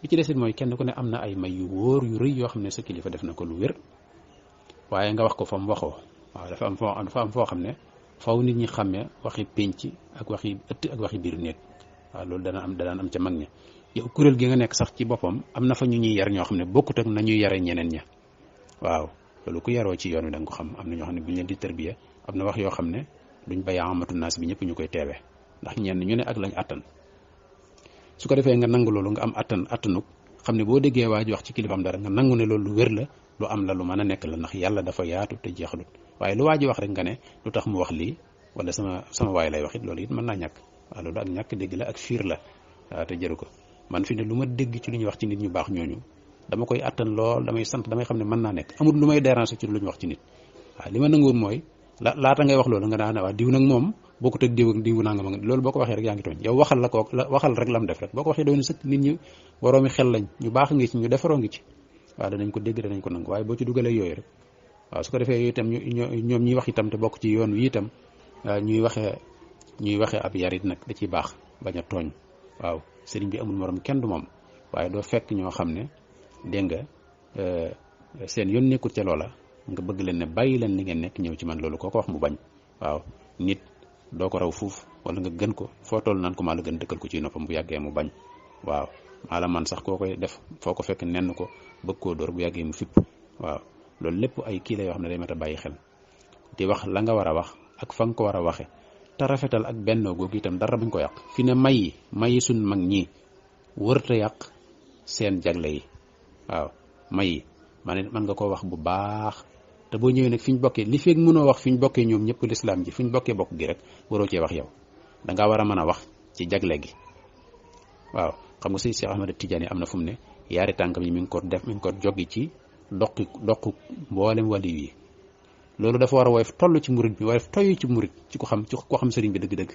bi ci desit mooy kenn ku ne am na ay may yu wóor yu rëy yoo xam ne sa kilifa def na ko lu wér waaye nga wax ko fa mu waxoo waaw dafa am foo xam ne faw nit ñi xàmmee waxi pénc ak waxi ëtt ak waxi biir néeg waaw loolu danaan am ca mag ña yow kuréel gi nga nekk sax ci boppam am na fa ñu ñuy yar ñoo xam ne bokkut ak nañuy yare ñeneen ña waaw loolu ku yaroo ci yoon wi da nga ko xam am na ñoo xam ne buñ leen di tërbiya am na wax yoo xam ne duñ bay amatu naas bi ñëpp ñu koy teewee ndax ñenn ñu ne ak lañ attan su ko defee nga nangu loolu nga am attanuk xam ne boo déggee waa ji wax ci kilifaam dara nga nangu ne loolu lu wér la lu am la lu mën a nekk la ndax yàlla dafa yaatu te jeexalut waaye lu waa ji wax rek nga ne lu tax mu wax lii wala sama waay lay wax it loolu it mën naa ñàkk waaw loolu ak ñàkk dégg la ak fiir la waaw te jëru ko man fi ne lu ma dégg ci lu ñuy wax ci nit ñu baax ñooñu dama koy attan lool damay sant damay xam ne mën naa nekk amul lu may déranger ci lu ñu wax ci nit waaw li ma nanguwul mooy laata ngay wax loolu nga daan ne waa diw nag moom bokkut ak diw nanga ma loolu boo ko waxee rek yaa ngi tooñ yow waxal la ko waxal rek lam def rek boo ko waxee doon sëkk nit ñi waroomi xel lañ ñu baax ngi ci ñu defaroo ngi ci waaw danañ ko dégg danañ ko nangu waaye boo ci dugalee yooyu rek waaw su ko defee yooyu itam ñoom ñuy wax itam te bokk ci yoon wi itam ñuy waxee ab yarit nag da ciy baax bañ a tooñ waaw sëriñ bi amul morom kenn du moom waaye doo fekk ñoo xam ne dégg nga seen yoon nekkul ca loola nga bëgg leen ne bàyyi leen li ngeen nekk ñëw ci man loolu koo ko wax mu bañ waaw nit doo ko raw fuuf wala nga gën ko foo toll naan ko maa la gën dëkkal ko ci noppam bu yàggee mu bañ waaw maa la man sax koo koy def foo ko fekk nenn ko bëgg koo door bu yàggee mu fipp waaw loolu lépp ay kii la yoo xam ne day mat a bàyyi xel di wax la nga war a wax ak fa nga ko war a waxe te rafetal ak bennoo googu itam dara bañ ko yàq fi ne mayi suñ mag ñi wërta yàq seen jagle yi waaw mayi man nga koo wax bu baax te boo ñëwee nag fi ñu bokkee li feeg mënoo wax fi ñu bokkee ñoom ñëpp lislaam ji fi ñu bokkee bokk gi rek waroo cee wax yow dangaa war a mën a wax ci jagle gi waaw xam nga sëñ Cheikh Ahmad Tidiane am na fu mu ne yaari tànkam yi mi ngi ko joggi ci doq mboolem waliyu yi loolu dafa war a woyof toll ci murit bi woyof toy ci murit ci ko xam sëriñ bi dëgg-dëgg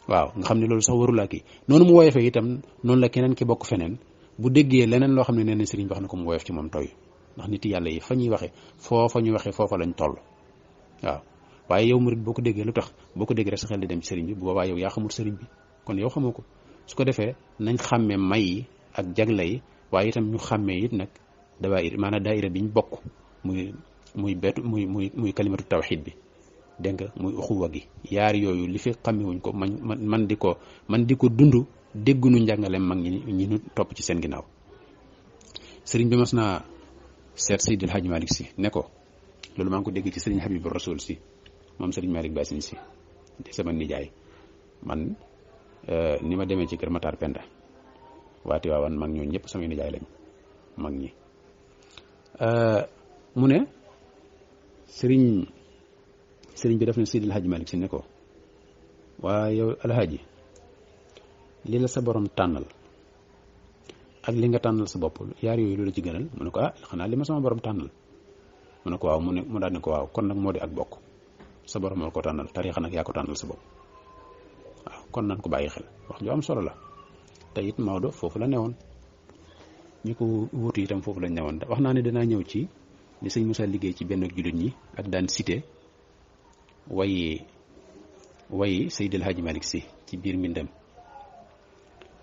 waaw nga xam ne loolu sax warulaa kii noonu mu woyofee itam noonu la keneen ki bokk feneen bu déggee leneen loo xam ne nee na sëriñ bi wax na ko mu woyof ci moom toy ndax nit yàlla yi fa ñuy waxee foofa lañ toll waaw waaye yow murit boo ko déggee lu tax boo ko déggee rek sa xel di dem ci sëriñ bi bu boobaa yow yaa xamul sëriñ bi kon yow xamoo ko su ko defee nañ xàmmee may yi ak jagle yi waaye itam ñu xàmmee it nag daayira bi ñu bokk muy kalimatu tawxid bi dégg nga muy uxuwa gi yaar yooyu li fi xàmmewuñ ko man di ko dund déggunu njàngaleem mag ñi ñu topp ci seen ginnaaw sëriñ bi mas naa seet Seydil Hadji Malick si ne ko loolu maa ngi ko dégg ci sëriñ Habib Rasoul si moom sëriñ Malick Bassine si di sama nijaay man ni ma demee ci kër Matar Penda waati waawan mag ñooñu ñëpp samay nijaay lañ mag ñi mu ne sëriñ bi def na Seydil Hadji Malick si ne ko waa yow alhaaji li la sa borom tànnal ak li nga tànnal sa bopp yaar yooyu lu la ci gënal mu ne ko xanaa li ma sama borom tànnal mu ne ko waaw mu daal ne ko waaw kon nag moo di ak bokk sa borom moo ko tànnal tariixa nag yaa ko tànnal sa bopp waaw kon nan ko bàyyi xel wax ju am solo la te it Maodo foofu la newoon ñi ko wuutu itam foofu lañ newoon wax naa ne danaa ñëw ci li sëñ Moussa liggéey ci benn jullit ñi ak daan cité wayi Seydil Hadji Malick si ci biir mbindam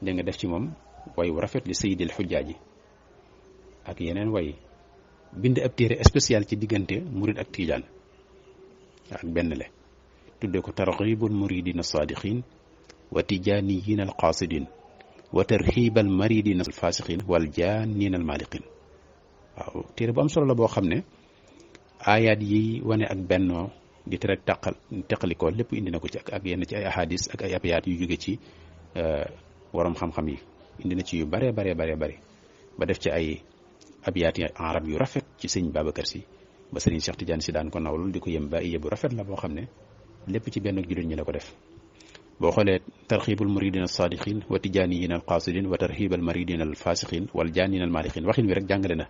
da nga def ci moom way wu rafet li Seydil Xujjaaji ak yeneen way bind ab téere spécial ci diggante murid ak tiijaan ak benn le tudde ko targhibul muridina sadiqin wa tijaaniyin al qasidin wa tarhibal maridina al fasiqin wal jaanina al maliqin waaw téere bu am solo la boo xam ne aayaat yi wane ak bennoo di tere teqalikoo lépp indi na ko ci ak yenn ci ay ahadis ak ay abiyaat yu jóge ci waroom xam-xam yi indi na ci yu bare ba def ci ay abiyaat yi arab yu rafet ci sëñ Babacar si ba sëriñ Cheikh Tidiane si daan ko nawlul di ko yem ba iye bu rafet la boo xam ne lépp ci benn jullit ñi la ko def boo xoolee tarxibul muridin al sadiqin wa tijaaniyin al qasidin wa tarhibal maridin al fasiqin wal jaanin al maliqin waxin wi rek jàngale na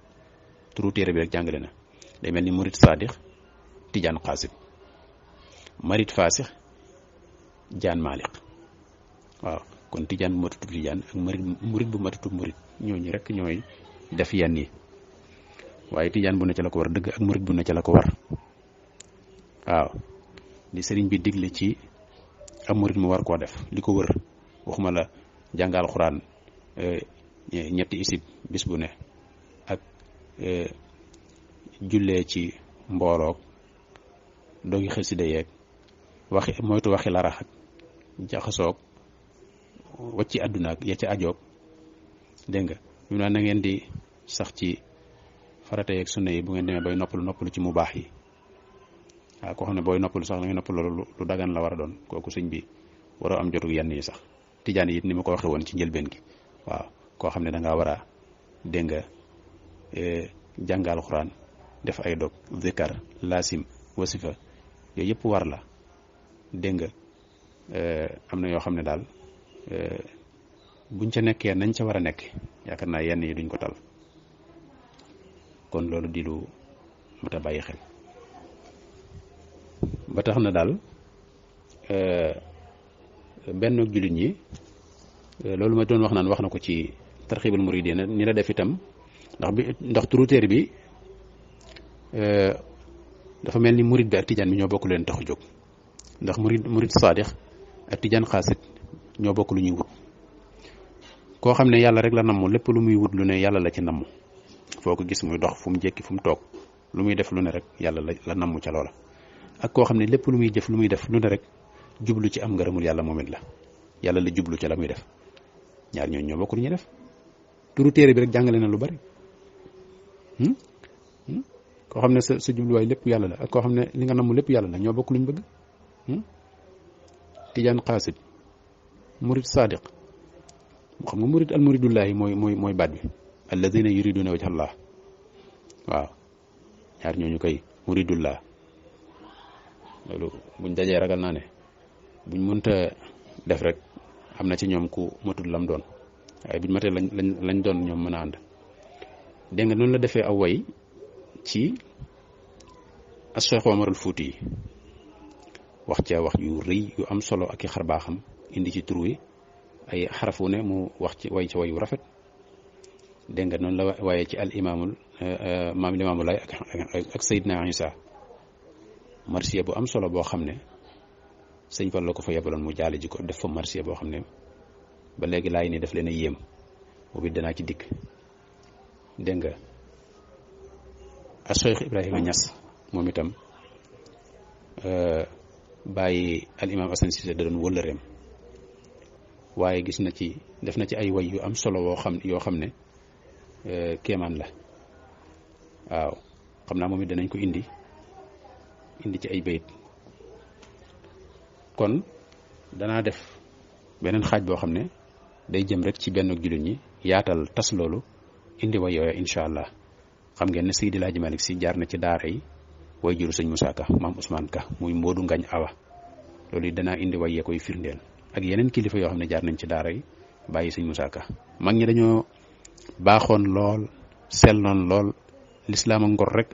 turu téere bi rek jàngale na day mel ni murid sadiq tijaan qasid marid fasix jaan maliq waaw kon tijaan bu matutub tijaan ak murid bu matutub murid ñooñu rek ñooy def yenn yi waaye tijaan bu ne ca la ko war dëgg ak murid bu ne ca la ko war waaw li sëriñ bi digle ci am murid mu war koo def li ko wër waxuma la jàngal xuraan ñetti isib bis bu ne ak jullee ci mbooloog doogi xasida yeeg moytu waxi larax ak jaxasoog wacci àdduna ak ya ca ajoog dégg nga ñu naan na ngeen di sax ci farata yeeg sunna yi bu ngeen demee bay noppalu ci mu baax yi waaw koo xam ne booy noppalu sax da ngay noppalu lu dagan la war a doon kooku sëñ bi waroo am jotug yenn yi sax tijaan yi it ni ma ko waxee woon ci njëlbeen gi waaw koo xam ne da ngaa war a dégg nga jàngal xuraan def ay dog zikar laasim wasifa yooyu yëpp war la dégg nga am na yoo xam ne daal buñ ca nekkee nañ ca war a nekk yaakaar naa yenn yi duñ ko tal kon loolu di lu mat a bàyyi xel ba tax na daal benn jullit ñi loolu ma doon wax naan wax na ko ci tarxibul muridina ni la def itam ndax turu téere bi dafa mel ni murid bi ak tijaan bi ñoo bokk leen tax a jóg ndax murid saadix ak tijaan xaasit ñoo bokk lu ñuy wut koo xam ne yàlla rek la namm lépp lu muy wut lu ne yàlla la ci namm foo ko gis muy dox fu mu jekki fu mu toog lu muy def lu ne rek yàlla la namm ca loola ak koo xam ne lépp lu muy jëf lu muy def lu ne rek jublu ci am ngërëmul yàlla moom it la yàlla la jublu ca la muy def ñaar ñooñu ñoo bokk lu ñuy def turu téere bi rek jàngale na lu bari koo xam ne sa jubluwaay lépp yàlla la ak koo xam ne li nga namm lépp yàlla la ñoo bokk luñ bëgg tijaan xaasit murid sadiq xam nga murid al muridullahi mooy baat bi alladina yuriduna wajha Allah waaw ñaar ñooñu koy muridullah loolu buñ dajee ragal naa ne buñ mënta def rek am na ci ñoom ku matul lam doon waaye buñ matee lañ doon ñoom mën a ànd dégg nga noonu la defee aw way ci Cheikh Omar al Fouti yi wax ca wax yu rëy yu am solo ak i xarbaaxam indi ci tur wi ay xarafu ne mu wax ci way yu rafet dégg nga noonu la waaye ci al imaamul maam Limaamu Laay ak Seydina Isa marsiya bu am solo boo xam ne sëñ Fall la ko fa yebaloon mu jaale ji ko def fa marsiya boo xam ne ba léegi laay ni daf leen a yéem boobu danaa ci dikk dégg nga Cheikh Ibrahima Niass moom itam bàyyi al imaam Assane Cissé da doon wëllëreem waaye gis na ci def na ci ay way yu am solo yoo xam ne kéemaan la waaw xam naa moom it danañ ko indi ci ay bayit kon danaa def beneen xaaj boo xam ne day jëm rek ci benn jullit ñi yaatal tas loolu indi way yooya incha allah xam ngeen ne Seydi Laaji Malick Si jaar na ci daara yi way juru sëñ Moussa Ka maam Ousmane Ka muy Moodu Ngañ Awa loolu it danaa indi way yee koy firndeel ak yeneen kilifa yoo xam ne jaar nañ ci daara yi bàyyi sëñ Moussa Ka mag ñi dañoo baaxoon lool selloon lool lislaam ak ngor rek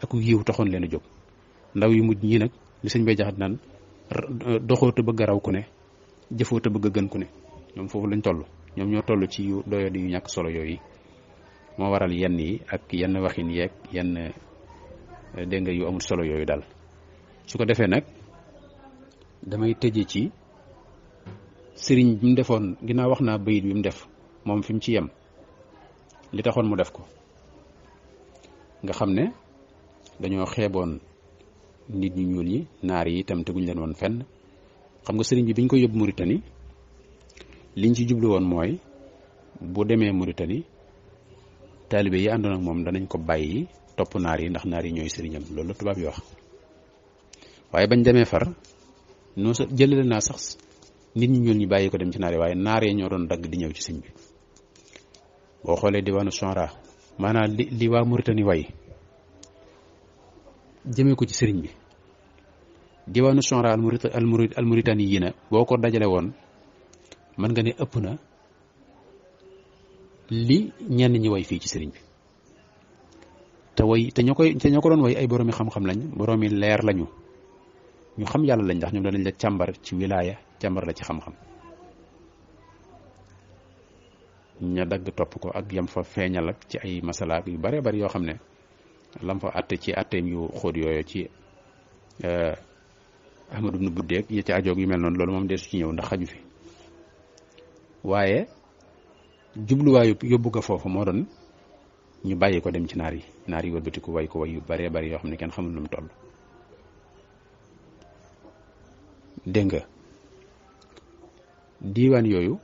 ak yiw taxoon leen a jóg ndaw yu mujj ñi nag li sëñ bay jaxat naan doxoo te bëgg a raw ku ne jëfoo te bëgg a gën ku ne ñoom foofu lañ toll ñoom ñoo toll ci yu doyadi yu ñàkk solo yooyu moo waral yenn yi ak yenn waxin yeeg yenn dégg nga yu amul solo yooyu daal su ko defee nag damay tëje ci sëriñ bi mu defoon ginnaaw wax naa bayit bi mu def moom fi mu ci yem li taxoon mu def ko nga xam ne dañoo xeeboon nit ñu ñuul ñi naar yi itam teguñ leen woon fenn xam nga sëriñ bi biñ ko yóbbu Mauritanie liñ ci jublu woon mooy bu demee Mauritanie taalibe yi àndoon ak moom danañ ko bàyyi topp naar yi ndax naar yi ñooy sëriñam loolu la tubaab yi wax waaye bañ demee far noo sa jëlale naa sax nit ñu ñuul ñi bàyyi ko dem ci naar yi waaye naar yi ñoo doon dagg di ñëw ci sëñ bi boo xoolee diwaanu Sonra maanaam li waa Mauritanie way jëmee ko ci sëriñ bi diwaanu Sonra al Mauritanie yi na boo ko dajale woon mën nga ne ëpp na li ñenn ñi way fii ci sëriñ bi te ñoo ko doon way ay boroomi xam-xam lañ boroomi leer lañu ñu xam yàlla lañ ndax ñoom danañ la càmbar ci wilaaya càmbar la ci xam-xam ña dagg topp ko ak yam fa feeñal ak ci ay masalaak yu bare bari yoo xam ne lam fa àtte ci àtteem yu xóot yooyu ci Ahmadu ibnu Buddeeg yi ci ajoog yu mel noonu loolu moom deesu ci ñëw ndax xaju fi waaye jubluwaayu yóbbu ko foofu moo doon ñu bàyyi ko dem ci naar yi wëlbatiku way ko way yu baree bari yoo xam ne kenn xamul lu mu toll. dégg nga diiwaan yooyu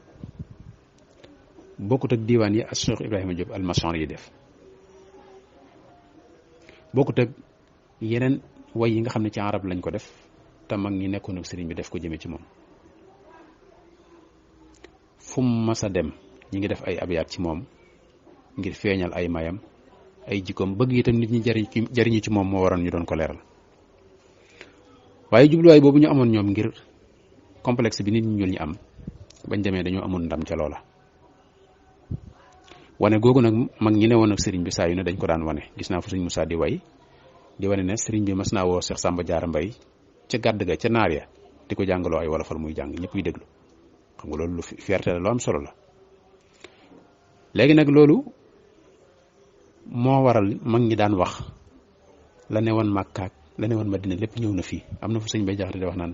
bokkut ak diiwaan yi ak Cheikh Ibrahima Diop al-Mashari yi def, bokkut ak yeneen way yi nga xam ne ci arab lañ ko def te mag ñi nekkoon ak sëriñ bi def ko jëme ci moom. fu mu mas a dem ñi ngi def ay abiyaat ci moom ngir feeñal ay mayam ay jikkoom, bëgg itam nit ñi jariñu ci moom moo waroon ñu doon ko leeral. waaye jubluwaay boobu ñu amoon ñoom ngir complexe bi nit ñi ñuul ñi am, bañ demee dañoo amoon ndam ca loola. wane googu nag mag ñi ne woon ak sëriñ bi saa yu ne dañ ko daan wane. gis naa fu sëriñ Moussa di way di wane ne sëriñ bi mas naa woo Cheikh Samba Diarra Mbaye ca gàdd ga ca naar ya di ko jàngaloo ay wolofal muy jàng ñëpp yi déglu. xam nga loolu lu fierté la, lu am solo la. léegi nag loolu moo waral mag ñi daan wax la ne woon Màkkaak la ne woon Madina lépp ñëw na fii. am na fu sëñ Bay Jaxate di wax naan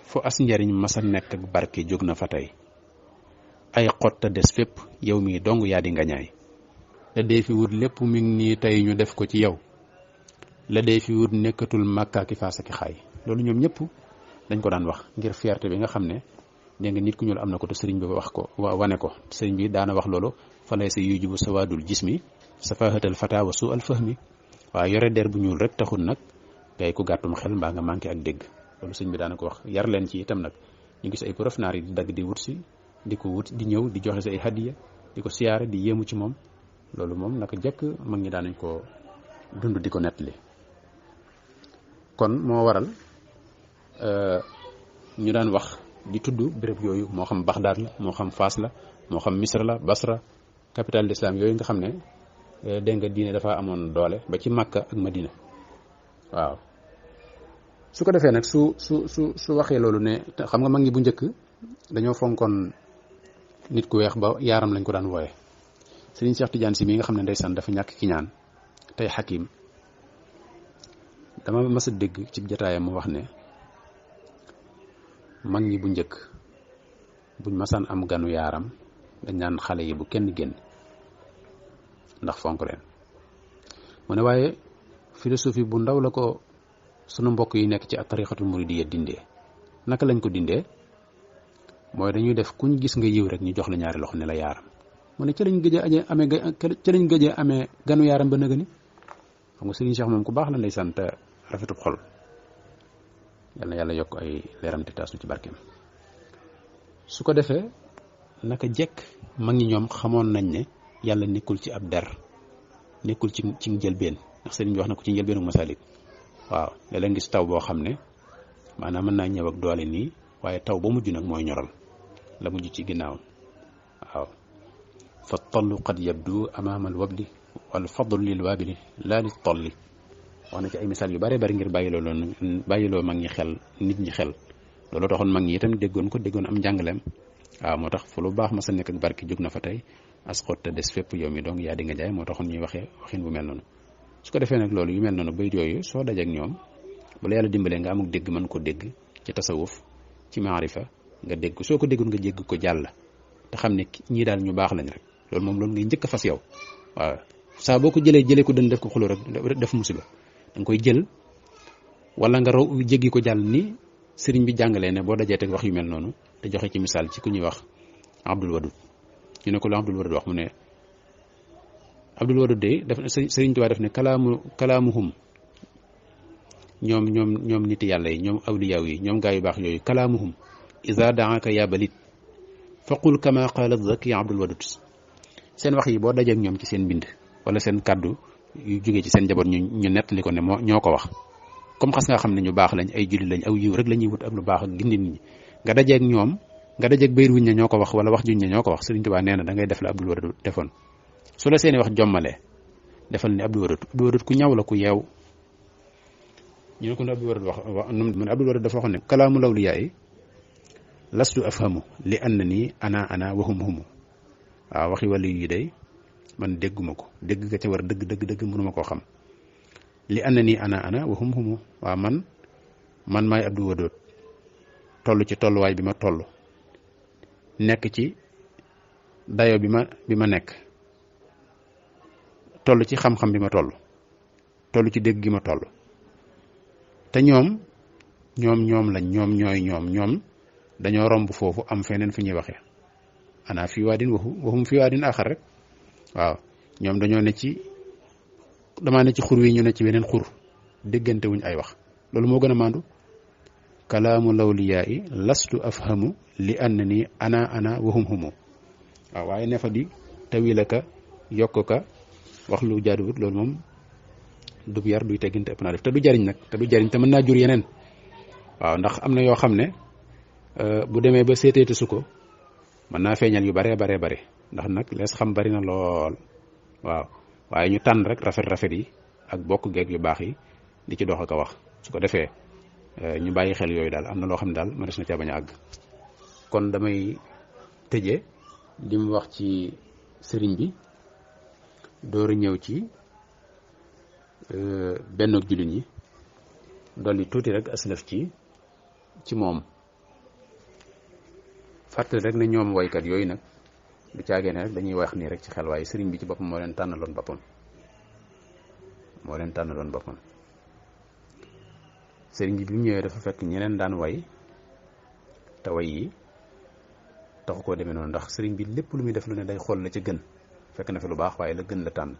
fu as njariñ masa nekk ak barke jóg na fa tey, ay xotta des fépp yow mii dong yaa di ngañaay. la dee fi wut lépp mi ngi nii tey ñu def ko ci yow, la dee fi wut nekkatul Màkkaaki Faas ak xaay. loolu ñoom ñëpp dañ ko daan wax ngir fierté bi nga xam ne dégg nga nit ku ñuul am na ko te sëriñ bi wax ko wane ko. sëriñ bi daana wax loolu fa lay sa yujubu sawaadul jismi safahatal fata wa su al fahmi. waaye yore der bu ñuul rek taxul nag ngay ku gàttum xel mbaa nga manqué ak dégg. loolu sëriñ bi daana ko wax. yar leen ci itam nag ñu gis ay prof naar yi di dagg di wut si di ko wut di ñëw di joxe sa ay hadiya di ko siyaare di yéemu ci moom. loolu moom naka jekk mag ñi daanañ ko dund di ko nettali. kon moo waral ñu daan wax di tudd béréb yooyu, moo xam Baxdaad la, moo xam Faas la, moo xam Misra la, Basra, capitale d'islam yooyu nga xam ne dégg nga diine dafa amoon doole ba ci Makka ak Madina. waaw su ko defee nag su waxee loolu ne xam nga mag ñi bu njëkk dañoo fonkoon nit ku weex ba yaaram lañ ko daan wooye. Sëriñ Cheikh Tidiane si mi nga xam ne ndeysaan dafa ñàkk ki ñaan tey xakim, dama mas a dégg ci jotaayam mu wax ne mag ñi bu njëkk buñ masaan am ganu yaaram dañ naan xale yi bu kenn génn ndax fonk leen. mu ne waaye philosophie bu ndaw la ko sunu mbokk yi nekk ci tariqatul muridiyya dindee. naka lañ ko dindee mooy dañuy def kuñ gis nga yiw rek ñu jox la ñaari loxo ne la yaaram. mu ne ca lañ gëjee amee ganu yaaram ba nëgëni. xam nga Serigne Cheikh moom ku baax la ndeysaan te rafetub xol. yal na yàlla yokk ay leeram te taasu ci barkeem. su ko defee naka jekk mag ñi ñoom xamoon nañ ne yàlla nekkul ci ab der, nekkul ci njëlbeen, ndax sëriñ bi wax na ko ci njëlbeenu Masaalik. waaw léeg-léeg gis taw boo xam ne maanaam mën naa ñëw ak doole nii, waaye taw ba mujj nag mooy ñoral la mujj ci ginnaaw. waaw fa tollu qad yabdu amaama al wabli wal fadlu lil waabili laa li tolli. wax na ci ay misaal yu bare bari ngir bàyyiloo mag ñi xel, nit ñi xel. loolu taxoon mag ñi itam déggoon am njàngaleem. waaw moo tax fu lu baax ma sa nekk ak barki jóg na fa tey as xot te des fépp yow mi donc yaa di nga jaay. moo taxoon ñuy waxin bu mel noonu. su ko defee nag loolu yu mel noonu bayit yooyu soo dajeek ñoom bu la yàlla dimbalee nga amuk dégg mën ko dégg ci tasawuf ci maarifa nga dégg soo ko déggul nga jégg ko jàll te xam ne ñii daal ñu baax lañ rek. loolu ngay njëkk a fas yow. waaw saa boo ko jëlee ko dën def ko xulu rek def musiba. da nga koy jël wala nga raw jéggi ko jàll ni sëriñ bi jàngalee ne boo dajee teg wax yu mel noonu te joxe ci misaal ci ku ñuy wax Abdul Wadud. ñu ne ko lu Abdul Wadud wax mu ne Abdul Wadud de daf sëriñ Tuubaa def ne kalaamuhum ñoom niti yàlla yi, ñoom awliyaaw yi, ñoom gaa yu baax yooyu, kalaamuhum iza daaka ya balit faqul kama qaala zaki Abdul Wadud. seen wax yi boo dajeek ñoom ci seen bind wala seen kàddu yu jógee ci seen njaboot ñu nettali ko ne ñoo ko wax, comme xas nga xam ne ñu baax lañ, ay julli lañ, aw yiw rek la ñuy wut ak lu baax ak gindi nit ñi, nga dajeek ñoom nga dajeek bayr wuñ ne ñoo ko wax wala wax juñ ne ñoo ko wax. Sëriñ Tuubaa nee na da ngay def la Abdul Wadud defoon. su la seeni wax jommalee defal ni Abdul Wadud ku ñaw la ku yeew. ñu ne ko Abdul Wadud wax man Abdul Wadud dafa waxoon ne kalaamu lawliyaa yi lastu afhamu li annani ana wahum humu. waaw waxi wàllu yi day man dégguma ko, dégg nga ca war dëgg mënuma koo xam. li annani ana wahum humu. waaw man maay Abdul Wadud toll ci tolluwaay bi ma toll, nekk ci dayo bi ma nekk, toll ci xam-xam bi ma toll ci dégg gi ma toll. te ñoom lañ ñoom dañoo romb foofu am feneen fu ñuy waxee ana fii waadin waxum fii waadin axar rek. waaw ñoom damaa ne ci xur wi ñu ne ci weneen xur, déggante wuñ ay wax. loolu moo gën a maandu. kalaamu lawliyaa yi lastu afhamu li annani ana waxum humu. waaw waaye ne fa di tawila ka yokk ka wax lu jaaduwut, loolu moom du yar, duy tegginte, ëpp naa def te du jariñ nag, te mën naa jur yeneen. waaw ndax am na yoo xam ne bu demee ba seeteete su ko mën naa feeñal yu bare ndax nag lees xam bari na lool. waaw waaye ñu tànn rek rafet yi ak bokk geeg yu baax yi di ci dox ak a wax, su ko defee ñu bàyyi xel yooyu daal. am na loo xam ne daal ma des na caa bañ a àgg. kon damay tëjee li mu wax ci sëriñ bi door a ñëw ci benn jullit ñi, dolli tuuti rek aslaf ci moom. fàttali rek ne ñoom waykat yooyu nag du caagee ne rek dañuy wax nii rek ci xel, waaye sëriñ bi ci boppam moo leen tànnaloon boppam. sëriñ bi mu ñëwee dafa fekk ñeneen daan way te way yi taxu koo demee noonu, ndax sëriñ bi lépp lu muy def lu ne day xool la ca gën. fekk na fi lu baax waaye la gën la tànn.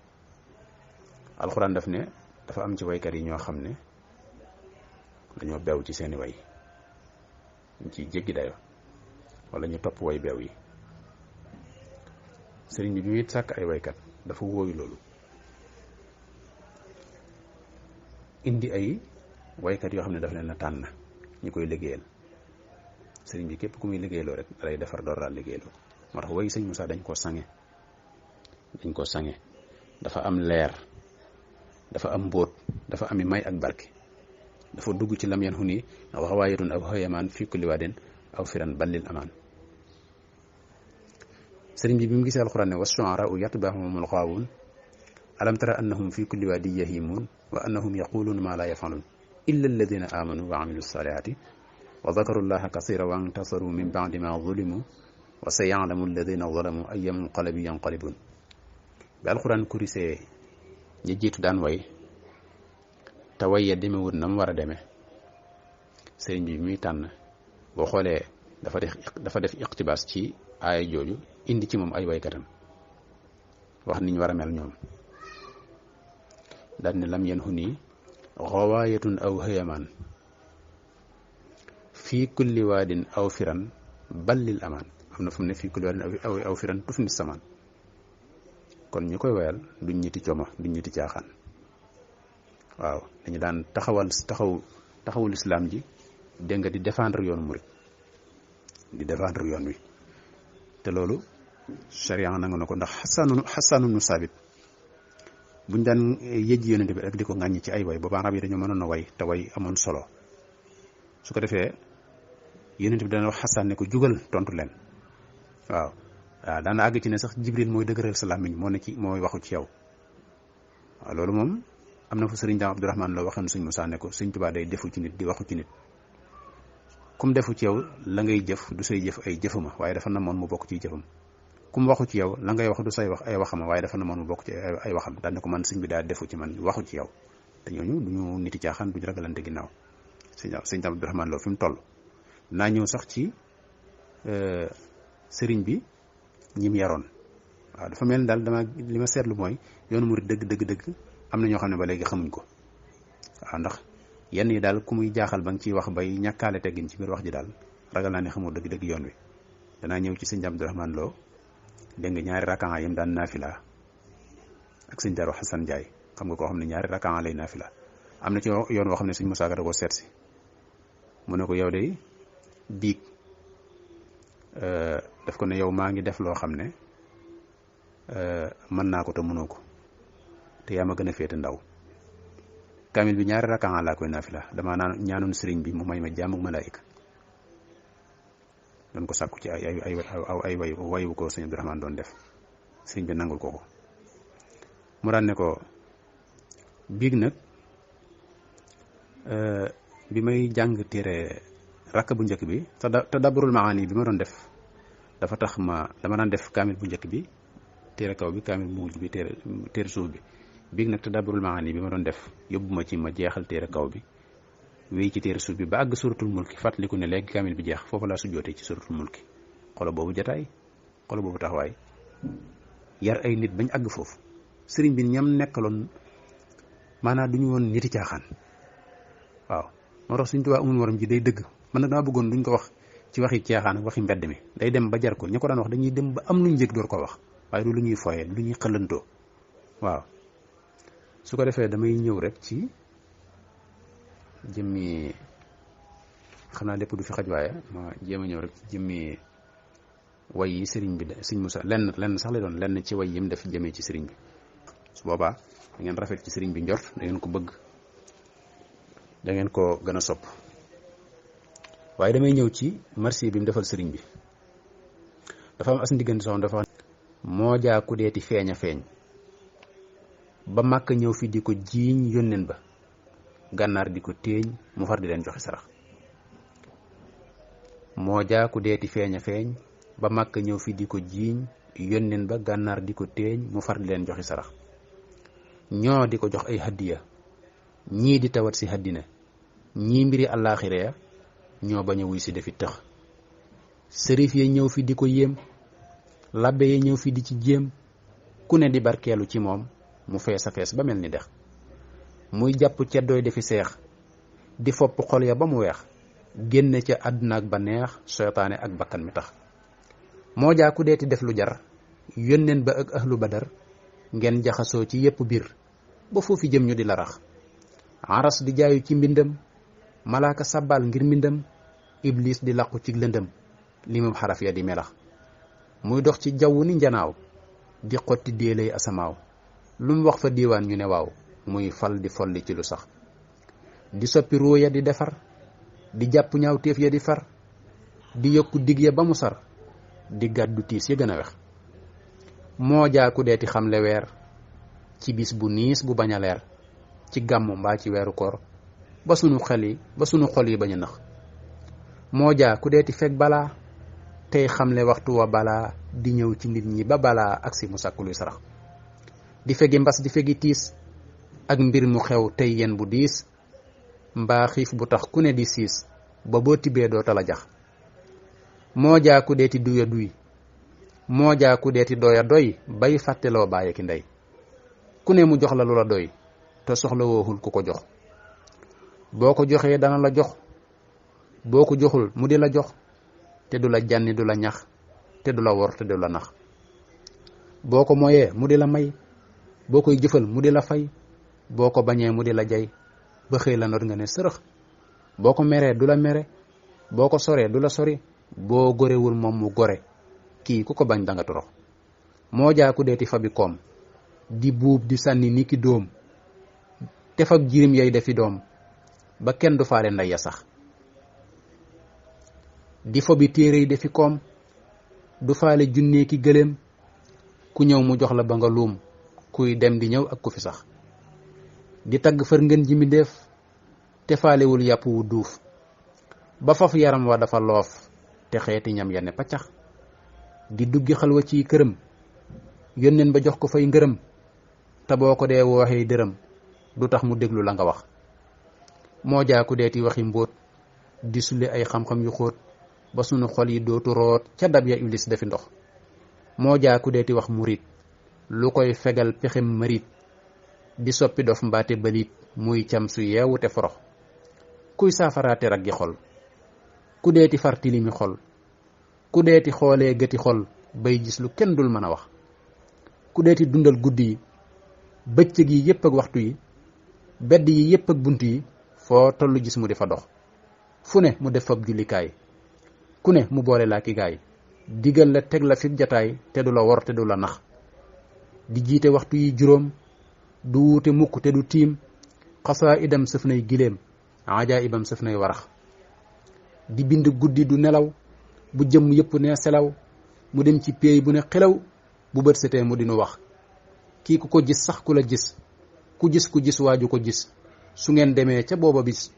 alxuraan daf ne dafa am ci waykat yi ñoo xam ne dañoo beew ci seeni way, ñu ciy jéggi dayo wala ñu topp way beew yi. sëriñ bi muy sàkk ay waykat dafa wóoyu loolu, indi ay waykat yoo xam ne daf leen a tànn ñu koy liggéeyal. sëriñ bi képp ku muy liggéeyloo rek dalay defar door daal liggéeyloo. moo tax way sëñ Moussa dañ koo sange dafa am leer, dafa am mbóot, dafa ami may ak barke, dafa dugg ci lam yan xu nii waxawaayatun aw xëyamaan fii kulli waadin aw firan ballil amaan. sëriñ bi mu gisee alxuraan ne was-shu'araa'u yatba'uhumul ghaawuun alam tara annahum fii kulli waadin yahiimuun wa annahum yaquluuna maa laa yaf'aluun illa alladina amanu wa amilu salihati wa dakaru llaha kasira wa intasaru min ba'di ma zulimu wa sa ya'lamu alladina zalamu ayya munqalabin yanqalibun. bi alxuraan kurisee ñi jiitu daan way te way ya demewut na mu war a demee, sëriñ bi muy tànn boo xoolee dafa def iqtibaas ci aaya jooju, indi ci moom ay waykatam wax niñ war a mel ñoom. daal ne lam yanhu nii xawaayatun aw xëyamaan fii kulli waadin aw firan ballil amaan. am na fu mu ne fii kulli waadin aw firan tufni samaan. kon ñu koy woyal duñ ñiti coma, duñ ñiti caaxaan. waaw dañu daan taxawul islam ji, dégg nga, di défendre yoonu murit, di défendre yoon wi. te loolu sharia nangu na ko, ndax xasaanu nu saabit buñ daan yëjji yonente bi rek di ko ŋàññi ci ay way, booba arab yi dañoo mënoon a way te way amoon solo. su ko defee yonente bi dana wax xasaan ne ko jugal tontu leen. waaw daana àgg ci ne sax jibril mooy dëgëral sa làmmiñ, mooy waxu ci yow. waaw loolu moom am na fu sëriñ Daam Abdourahman la waxoon sëñ Musaa ne ko sëñ Tuubaa day defu ci nit di waxu ci nit. kum defu ci yow la ngay jëf du say jëf ay jëfuma, waaye dafa namoon mu bokk ciy jëfam. kum waxu ci yow la ngay wax du say wax ay waxama, waaye dafa namoon mu bokk ci ay waxam. daal ne ko man sëñ bi daal defu ci man waxu ci yow. te ñooñu duñu niti caaxaan, duñu ragalante ginnaaw. sëñ Daam Abdourahman Lo fi mu toll. naa ñëw sax ci sëriñ bi ñim yaroon. waaw dafa mel ni daal li ma seetlu mooy yoonu murid dëgg am na ñoo xam ne ba léegi xamuñ ko. waaw ndax yenn yi daal ku muy jaaxal ba nga ciy wax bay ñàkkaale teggin ci biir wax ji daal ragal naa ne xamoo dëgg yoon wi. danaa ñëw ci sëñ Daam Abdourahman Lo, dégg nga ñaari rakaa yam daan naafila ak sëñ Daaru Xasan Njaay, xam nga koo xam ne ñaari rakaa lay naafila. am na ci yoon woo xam ne sëñ Musaa Ka da koo seet si mu ne ko yow de biig daf ko ne yow maa ngi def loo xam ne mën naa ko te mënoo ko, te yaa ma gën a féete ndaw. kaamil bi ñaari rakaa laa koy naafila, damaa ñaanoon sëriñ bi mu may ma jàmm ak malaayika. doon ko sàkku ci ay wayu ko sëñ Abdourahman doon def, sëriñ bi nangul ko. mu daan ne ko biig nag bi may jàng téere rakk bu njëkk bi tadabburul maani bi ma doon def, dafa tax dama daan def kaamil bu njëkk bi téere kaw bi, kaamil bu mujj bi téere suuf bi. biig nag tadabburul maani bi ma doon def yóbbu ma ci ma jeexal téere kaw bi wéy ci téere suuf bi ba àgg suratul mulki fàttaliku ne léegi kaamil bi jeex, foofu laa sujjootee ci suratul mulki. xolo boobu jataay, xolo boobu taxawaay, yar ay nit bañ àgg foofu. sëriñ bi ñam nekkaloon maanaam du ñu woon niti caaxaan. waaw moo tax Sëriñ Tuubaa amul morom ji day dëgg. man nag dama bëggoon duñ ko wax ci waxi caaxaan ak waxi mbedd mi, day dem ba jar ko. ñi ko daan wax dañuy dem ba am luñ yëg door ko wax, waaye du lu ñuy foyee, lu ñuy xëlantoo. waaw su ko defee damay ñëw rek ci jëmmi, xam naa lépp du fi xaj, waaye ma jéem a ñëw rek ci jëmmi way yi sëriñ bi sëriñ Moussa lenn sax la doon, lenn ci way yi mu def jëmee ci sëriñ bi. su boobaa da ngeen rafet ci sëriñ bi njort, da ngeen ko bëgg, da ngeen ko gën a sopp. waaye damay ñëw ci merci bi mu defal sëriñ bi. dafa am as ndiggante soxna dafa moo jaa ku deeti feeñ a feeñ ba màkk ñëw fi di ko jiiñ yónneen ba, gànnaar di ko téeñ mu far di leen joxe sarax. moo jaa ku deeti feeñ a feeñ ba màkk ñëw fi di ko jiiñ yónneen ba, gànnaar di ko téeñ mu far di leen joxe sarax. ñoo di ko jox ay hadiya, ñii di tawat si haddina, ñii mbiri àllaaxira ya ñoo bañ a wuy si defi tëx. sërif ya ñëw fi di ko yéem, labbe ya ñëw fi di ci jéem, ku ne di barkeelu ci moom mu fees a fees ba mel ni dex. muy jàpp ceddooy defi seex, di fopp xol ya ba mu weex, génne ca àdduna ak ba neex, seytaane ak bakkan mi tax. moo jaa ku deeti def lu jar, yónneen ba ak ahlu badar, ngeen jaxasoo ci yépp biir ba foofi jëm ñu di la rax. aras di jaayu ci mbindam, malaaka sabbal ngir mbindam, iblis di làqu ci lëndëm, limum xaraf ya di melax. muy dox ci jaww ni njanaaw, di xotti déelay asamaaw, lu mu wax fa diiwaan ñu ne waaw, muy fal di folli ci lu sax. di soppi ruu ya di defar, di jàpp ñaaw téef ya di far, di yokku dig ya ba mu sar, di gàddu tiis ya gën a wex. moo jaaku deeti xamle weer ci bis bu niis bu bañ a leer, ci gàmmu mbaa ci weeru koor, ba sunu xol yi bañ a nax. moo jaaku deeti fekk balaa, tey xamle waxtu wa balaa di ñëw ci nit ñi ba balaa agsi mu sàkku luy sarax. di fegi mbas di fegi tiis ak mbir mu xew tey yen bu diis, mbaa xiif bu tax ku ne di siis ba boo tibbee doo tala jax. moo jaaku deeti duya duy, moo jaaku deeti doya doy bay fàtteloo bàyyi ki ndey, ku ne mu jox la lu la doy te soxla wooxul ku ko jox. boo ko joxee dana la jox, boo ko joxul mu di la jox, te du la jànni du la ñax, te du la wor te du la nax. boo ko moyee mu di la may, boo koy jëfal mu di la fay, boo ko bañee mu di la jay ba xëy la not nga ne sërëx. boo ko meree du la mere, boo ko soree du la sori, boo gorewul moom mu gore, kii ku ko bañ danga torox. moo jaaku deeti fabi koom, di buub di sànni ni ki dóom, te fab jirim yay defi doom ba kenn du faale nday ya sax. di fobi téere yi defi koom, du faale junnee ki gëléem, ku ñëw mu jox la ba nga luum, kuy dem di ñëw ak ku fi sax. di tagg fër ngeen ji mi def, te faalewul yàpp wu duuf, ba faf yaram wa dafa loof, te xeeti ñam ya ne paccax. di duggi xalwa ciy këram, yónneen ba jox ko fay ngërëm, te boo ko dee wooxee dërëm du tax mu déglu la nga wax. moo jaaku deeti waxi mbóot, di sulli ay xam-xam yu xóot, ba sunu xol yi dootu root ca dab ya iblis dafi ndox. moo jaaku deeti wax murit, lu koy fegal pexem marit, di soppi dof mbaate balit, muy cam su yeewu te forox. kuy saafaraate raggi xol, ku deeti far tilimi xol, ku deeti xoolee gëti xol bay gis lu kenn dul mën a wax. ku deeti dundal guddi yi, bëccëg yi yépp ak waxtu yi, bedd yi yépp ak bunt yi, foo tollu gis mu di fa dox. fu ne mu def fab jullikaay, ku ne mu boole laa ki gaay, digal la teg la fi jataay te du la wor te du la nax. di jiite waxtu yi juróom, du wuute mukk te du tiim, xasaa idam sëf nay giléem, ajaa ibam sëf nay warax. di bind guddi du nelaw, bu jëmm yépp ne selaw, mu dem ci péey bu ne xelaw, bu bët setee mu dinu wax. kii ku ko gis sax ku la gis, ku gis waaju ko gis, su ngeen demee ca booba bis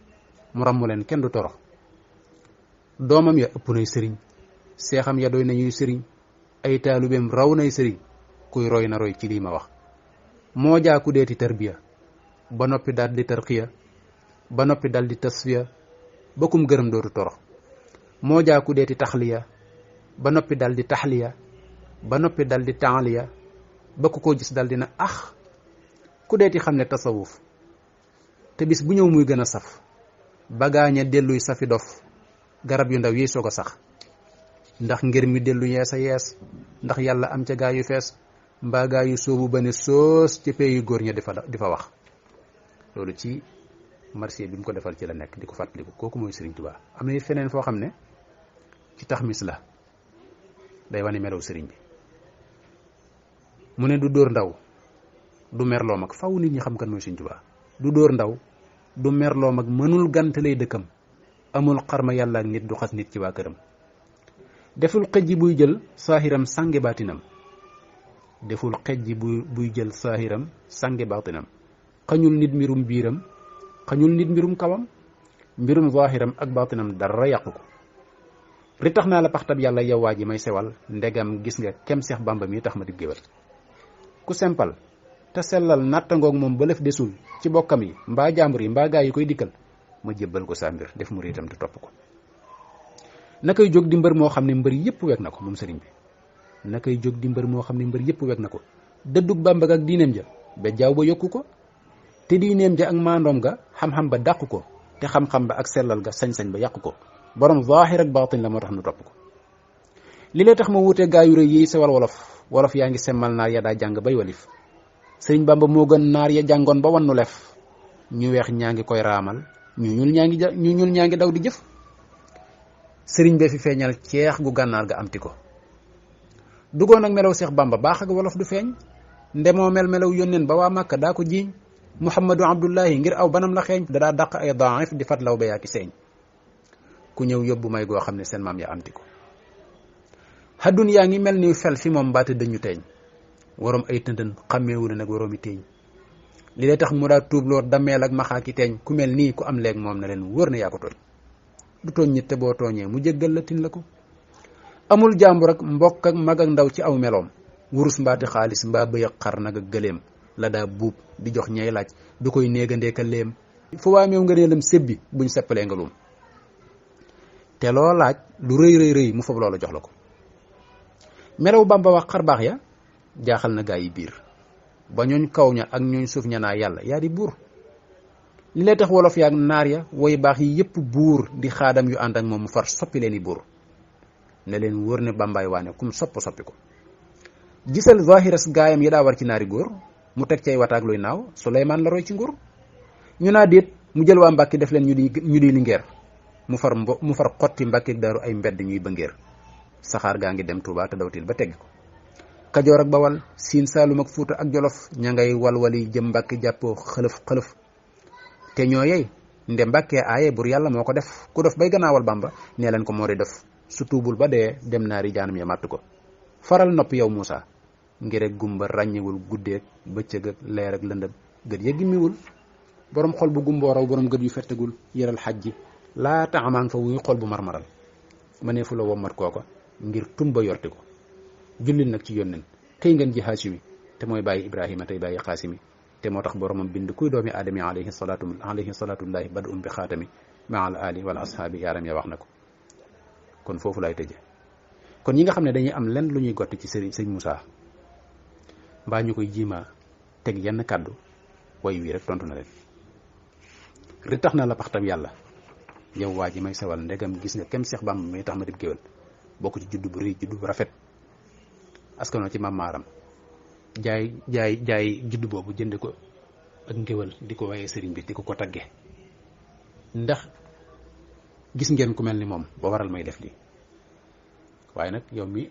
mu ràmmu leen kenn du torox. doomam ya ëpp nay sëriñ, seexam ya doy nañuy sëriñ ay taalubeem raw nay sëriñ kuy roy na roy ci lii ma wax moo jaaku deeti tarbiya ba noppi dal di tarqiya ba noppi dal di tasfiya ba kum gërëm dootu torox moo jaaku deeti taxliya ba noppi dal di taxliya ba noppi dal di taaliya ba ku ko gis dal dina ku deeti xam ne tasawuf te bis bu ñëw muy gën a saf bagaaña delluy safi dof garab yu ndaw yi soog a sax ndax ngir mi dellu yeesa yees ndax yàlla am ca gaa yu fees mbaa gaa yu soobu ba ne soos ci pee yu góor ña di fa wax loolu ci marché bi mu ko defal ci la nekk di ko fàttaliku kooku mooy Sëriñ Tuubaa am na it feneen foo xam ne ci taxmis la day wane melaw sëriñ bi mu ne du dóor ndaw du merloo mag faw nit ñi xam kan mooy Sëriñ Tuubaa du dóor ndaw du merloo mag mënul gante lay dëkkam amul xarma yàlla ak nit du xas nit ci waa këram deful xëj buy jël saahiram sànge baatinam deful xëj buy jël saahiram sànge baatinam xañul nit mbirum biiram xañul nit mbirum kawam mbirum zaahiram ak baatinam dara yàqu ko ri tax naa la paxtab yàlla yow waa ji may sewal ndegam gis nga kem Seex Bàmba mi tax ma di géwal ku sempal te sellal nattangoog moom ba lëf desul ci bokkam yi mbaa jàmbur yi mbaa gaa yi koy dikkal ma jébbal ko sa mbir def muriitam te topp ko nakay jóg di mbër moo xam ne mbër yëpp weg na ko moom sëriñ bi nakay jóg di mbër moo xam ne mbër yëpp weg na ko dëddug Bàmba ak diineem ja ba jaaw ba yokku ko te diineem ja ak maandoom ga xam-xam ba dàqu ko te xam-xam ba ak sellal ga sañ-sañ ba yàqu ko borom zaahir ak baatin la moo tax nu topp ko li lay tax ma wuutee gaa yu rëy yi sewal wolof yaa ngi semmal naar ya daa jàng bay walif sëriñ Bàmba moo gën naar ya jàngoon ba wannu lef ñu weex ñaa ngi koy raamal ñu ñuul ñaa ngi daw di jëf sëriñ bee fi feeñal ceex gu gànnaar ga amti ko duggoon ak melaw Seex Bàmba baax ak wolof du feeñ ndemoo melaw yónneen ba waa Màkka daa ko jiiñ Muhammadu Abdullahi ngir aw banam la xeeñ dadaa dàq ay daif di fat law ba yaa ki seeñ ku ñëw yóbbu may goo xam ne seen maam ya amti ko haddun yaa ngi mel ni fel fi moom mbaate dañu teeñ waroom ay tëndën xàmmeewu na nag waroomi teeñ li lay tax mu daa tuubloo dammeel ak maxaaki teeñ ku mel nii ku am leeg moom na leen wóor na yaa ko tooñ du tooñ ñit te boo tooñee mu jéggal la tin la ko amul jàmbur ak mbokk ak mag ak ndaw ci aw meloom wurus mbaati xaalis mbaa bëy ak xar nag ak gëléem la daa buub di jox ñay laaj du koy néegandeeka léem fu waa meew nga neelam sébbi buñ seppalee nga luum te loo laaj lu rëy mu fab loola jox la ko melaw Bàmba wax xar baax ya jaaxal na gaa yi biir ba ñooñ kaw ña ak ñooñ suuf ña naa yàlla yaa di buur li lay tax wolof yaak naar ya woy baax yi yépp buur di xaadam yu ànd ak moom mu far soppi leen i buur ne leen wóor ne Bàmbaay waane kum soppi ko gisal zahiras gaayam yi daa war ci naari góor mu teg cay wataak luy naaw Suleymaan la roy ci nguur ñu naa déet mu jël waa Mbàkke def leen ñu di lingeer mu far xotti Mbàkke Daaru ay mbedd ñuy bëngeer saxaar gaa ngi dem Tuubaa te dawtil ba tegg ko Kajoor ak Bawal Siin Saalum ak Fuuta ak Jolof ña ngay walwali jëm Mbàkke jàppoo xëlëf te ñoo yey nde Mbàkke aaye bur yàlla moo ko def ku def bay gannaawal Bàmba nee leen ko moo di def su tuubul ba dee dem naari jaanam ya màtt ko faral nopp yow Muusa ngir rek gumba ràññewul guddeeg bëccëg ak leer ak lëndëm gët ya gimmiwul borom xol bu gumboo raw borom gët yu fettegul yëral xaj ji laa taxamaan fa wuy xol bu marmaral ma ne fu la wommat kooko ngir tumba yorti ko jullil nag ci yónneen tey ngeen ji Haashimi te mooy bàyyi Ibrahima tey bàyyi Xaasimi te moo tax boromam bind kuy doomi aadami alayhi salaatullahi bad bi xaatami maa al ali wal ashaabi yaaram ya wax na ko kon foofu laay tëje kon ñi nga xam ne dañuy am lenn lu ñuy gotti ci sëñ Moussa mbaa ñu koy jiima teg yenn kàddu way wii rek tontu na leen ri tax na la paxtam yàlla yow waa ji may sewal ndegam gis nga kem Seex Bàmba may tax ma dib géwél bokk ci juddu bu rëy juddu bu rafet askanoo ci mamaaram jaay juddu boobu jënd ko ak ngéwél di ko wayee sëriñ bi di ko tagge ndax gis ngeen ku mel ni moom ba waral may def lii waaye nag yow mi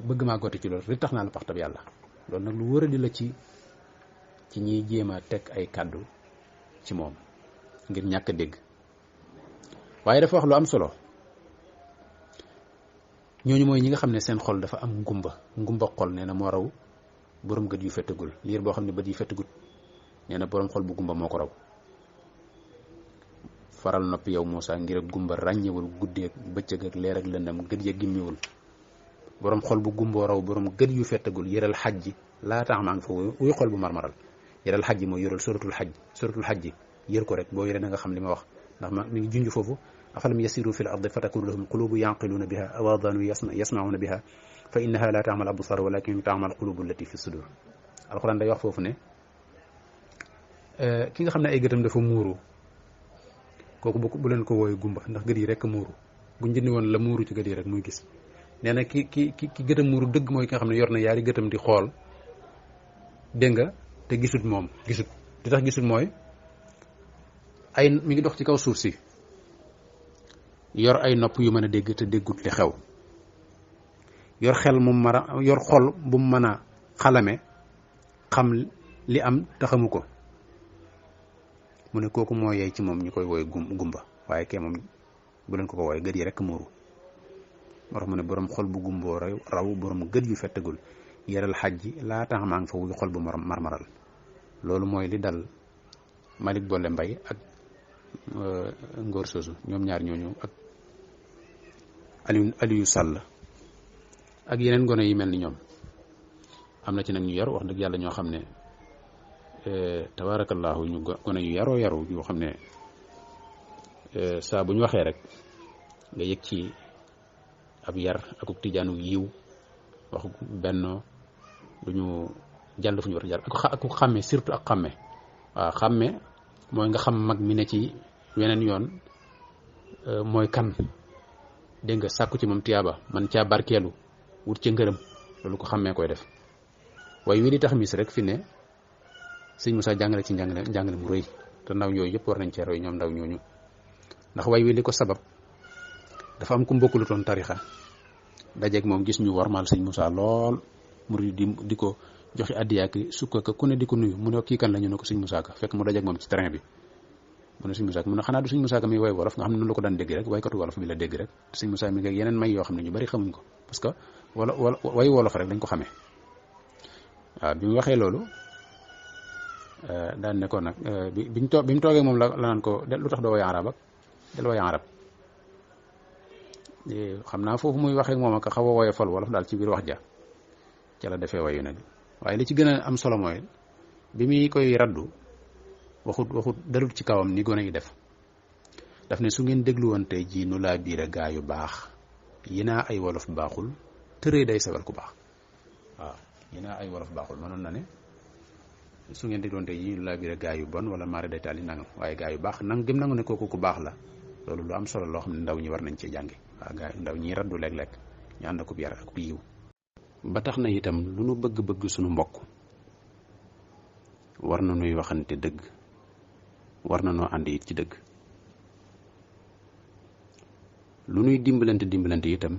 bëgg maa gotti ci loolu ri tax naa la paxtab yàlla loolu nag lu wër a di la ci ñiy jéem a teg ay kàddu ci moom ngir ñàkk a dégg waaye dafa wax lu am solo ñooñu mooy ñi nga xam ne seen xol dafa am ngumba xol nee na moo raw borom gët yu fettagul liir boo xam ne bët yu fettagut nee na borom xol bu gumba moo ko raw faral noppi yow Moussa ngir ak gumba ràññewul guddeeg bëccëg ak leer ak lëndam gët ya gimmiwul borom xol bu gumboo raw borom gët yu fettagul yëral xaj ji laa tax maa ngi fa wuy xol bu marmaral yëral xaj ji mooy yëral suratul xaj ji yër ko rek boo yëree da nga xam li ma wax ndax ma mi ngi junj foofu afalam yasiru fi l ardi fatakunu lahum qulubu yanqiluuna biha aw aadaanu yasmauna biha fa innaha la taamal absar walakin taamal qulubu allati fi sudur alxuraan day wax foofu ne ki nga xam ne ay gëtam dafa muuru kooku bu leen ko wooye gumba ndax gët yi rek muuru buñ jëndi woon la muuru ci gët yi rek muy gis nee na ki gëtam muuru dëgg mooy ki nga xam ne yor na yaari gëtam di xool dégg nga te gisut moom gisut li tax gisut mooy ay mi ngi dox ci kaw suuf si yor ay nopp yu mën a dégg te déggut li xew yor xel mu mën a yor xol bu mu mën a xalame xam li am te xamu ko mu ne kooku moo yey ci moom ñu koy wooye gumba waaye kee moom bu leen ko wooye gët yi rek muuru moo tax mu ne borom xol bu gumboo raw borom gët yu fettagul yeral xaj ji laa tax maa ngi fa wuy xol bu marmaral loolu mooy li dal Malick Bolle Mbaye ak Ngor Sosu ñoom ñaar ñooñu ak Aliou Sall ak yeneen gone yi mel ni ñoom am na ci nag ñu yar wax dëgg yàlla ñoo xam ne tabaarakallaahu ñu gone yu yaroo yaru yoo xam ne saa bu ñu waxee rek nga yëg ci ab yar akuk tijaanu yiw wax benn duñu jàll fu ñu war a jàll ak ku xàmme surtout ak xàmme waaw xàmme mooy nga xam mag mi ne ci weneen yoon mooy kan dégg nga sàkku ci moom tiyaaba man caa barkeelu wut ca ngërëm loolu ko xàmmee koy def waaye wii di tax mis rek fi ne sëñ Moussa jàngale ci njàngale mu rëy te ndaw yooyu yëpp war nañ cee roy ñoom ndaw ñooñu ndax way wi li ko sabab dafa am ku mbokkulu toon tarixa dajeeg moom gis ñu warmal sëñ Moussa lool murid di ko joxe addiyaaki sukka ka ku ne di ko nuyu mu ne kii kan la ñu ne ko sëñ Moussa Ka fekk mu dajeeg moom ci terrain bi mu ne sëñ Moussa Ka mu ne xanaa du sëñ Moussa Ka mi woy wolof nga xam ne noonu la ko daan dégg rek waykatu wolof bi la dégg rek te sëñ Moussa mi nga yeneen may yoo xam ne ñu bari xamuñ ko parce que wala way wolof rek dañ ko xamee waaw bi mu waxee loolu daan ne ko nag bi mu toogee moom la naan ko lu tax doo woy arab ak del woy arab xam naa foofu muy waxee moom ak xaw a woye fal wolof daal ci biir wax ja ca la defee wayu na waaye li ci gën a am solo mooy bi muy koy raddu waxut dalut ci kawam ni gone yi def daf ne su ngeen déglu woon tey jii nu laa biire gaa yu baax yi naa ay wolof baaxul tëree day sawal ku baax waaw yi naa ay wolof baaxul mënoon na ne su ngeen déglu woon tey jii nu laa biire gaa yu bon wala maari day taal yi nangam waaye gaa yu baax gëm nangu ne kooku ku baax la loolu lu am solo loo xam ne ndaw ñi war nañ cee jànge waaw gaa ndaw ñi raddu léeg-léeg ñu ànd akub yar ak yiw ba tax na itam lu nu bëgg-bëgg suñu mbokk war na nuy waxante dëgg war na noo ànd it ci dëgg lu nuy dimbalante itam